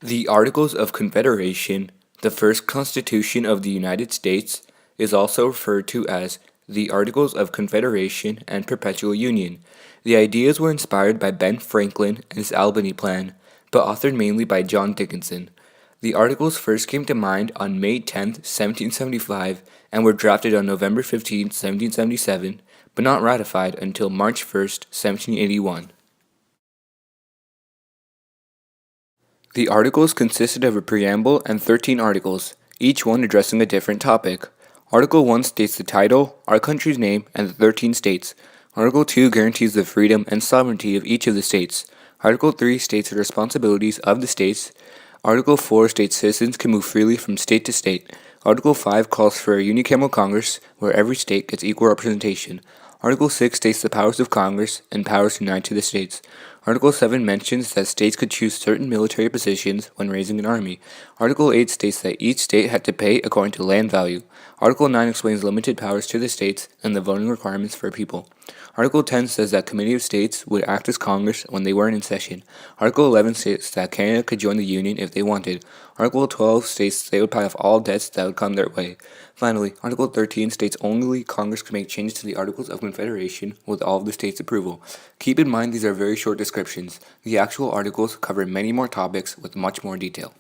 The Articles of Confederation, the first Constitution of the United States, is also referred to as the Articles of Confederation and Perpetual Union. The ideas were inspired by Ben Franklin and his Albany Plan, but authored mainly by John Dickinson. The Articles first came to mind on May 10, 1775, and were drafted on November 15, 1777, but not ratified until March 1, 1781. The articles consisted of a preamble and 13 articles, each one addressing a different topic. Article 1 states the title, our country's name, and the 13 states. Article 2 guarantees the freedom and sovereignty of each of the states. Article 3 states the responsibilities of the states. Article 4 states citizens can move freely from state to state. Article 5 calls for a unicameral Congress, where every state gets equal representation. Article 6 states the powers of Congress and powers denied to the states. Article 7 mentions that states could choose certain military positions when raising an army. Article 8 states that each state had to pay according to land value. Article 9 explains limited powers to the states and the voting requirements for people. Article 10 says that Committee of States would act as Congress when they weren't in session. Article 11 states that Canada could join the Union if they wanted. Article 12 states they would pay off all debts that would come their way. Finally, Article 13 states only Congress can make changes to the Articles of Confederation with all of the states' approval. Keep in mind these are very short descriptions. The actual articles cover many more topics with much more detail.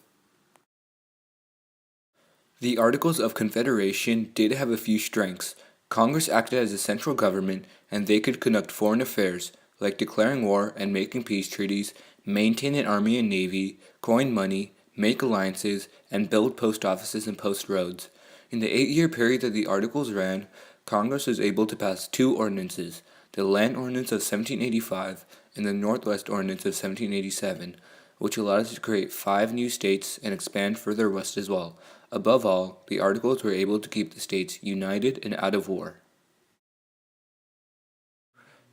The Articles of Confederation did have a few strengths. Congress acted as a central government, and they could conduct foreign affairs, like declaring war and making peace treaties, maintain an army and navy, coin money, make alliances, and build post offices and post roads. In the 8-year period that the Articles ran, Congress was able to pass two ordinances, the Land Ordinance of 1785 and the Northwest Ordinance of 1787, which allowed us to create 5 new states and expand further west as well. Above all, the Articles were able to keep the states united and out of war.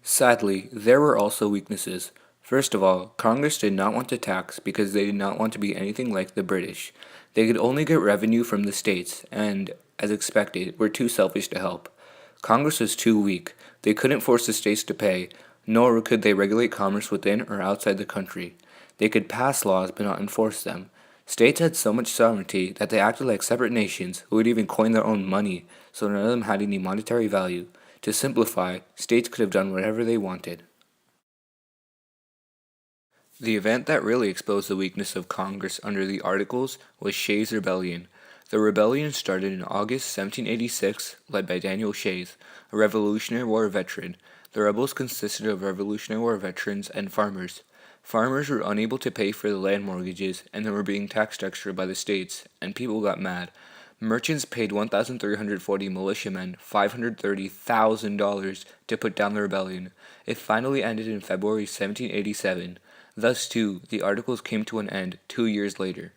Sadly, there were also weaknesses. First of all, Congress did not want to tax because they did not want to be anything like the British. They could only get revenue from the states and, as expected, were too selfish to help. Congress was too weak. They couldn't force the states to pay, nor could they regulate commerce within or outside the country. They could pass laws but not enforce them. States had so much sovereignty that they acted like separate nations who would even coin their own money, so none of them had any monetary value. To simplify, states could have done whatever they wanted. The event that really exposed the weakness of Congress under the Articles was Shays' Rebellion. The rebellion started in August 1786, led by Daniel Shays, a Revolutionary War veteran. The rebels consisted of Revolutionary War veterans and farmers. Farmers were unable to pay for the land mortgages, and they were being taxed extra by the states, and people got mad. Merchants paid 1,340 militiamen $530,000 to put down the rebellion. It finally ended in February 1787. Thus, too, the Articles came to an end 2 years later.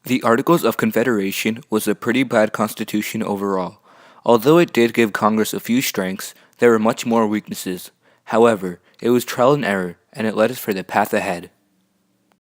The Articles of Confederation was a pretty bad constitution overall. Although it did give Congress a few strengths, there were much more weaknesses. However, it was trial and error, and it led us for the path ahead.